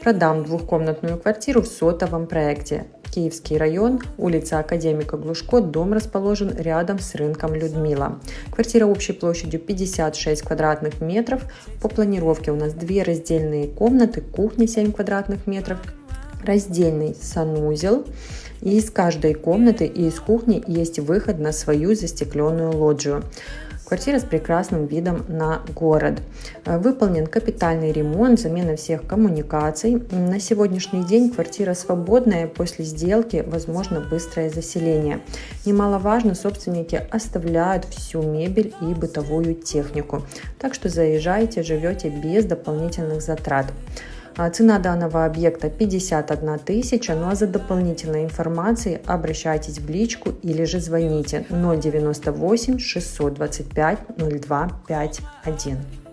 Продам двухкомнатную квартиру в сотовом проекте. Киевский район, улица Академика Глушко, дом расположен рядом с рынком Людмила. Квартира общей площадью 56 квадратных метров. По планировке у нас 2 раздельные комнаты, кухня 7 квадратных метров, раздельный санузел. И из каждой комнаты и из кухни есть выход на свою застекленную лоджию. Квартира с прекрасным видом на город. Выполнен капитальный ремонт, замена всех коммуникаций. На сегодняшний день квартира свободная, после сделки возможно быстрое заселение. Немаловажно, собственники оставляют всю мебель и бытовую технику. Так что заезжайте, живете без дополнительных затрат. Цена данного объекта 51 тысяча, ну а за дополнительной информацией обращайтесь в личку или же звоните 098 625 02 51.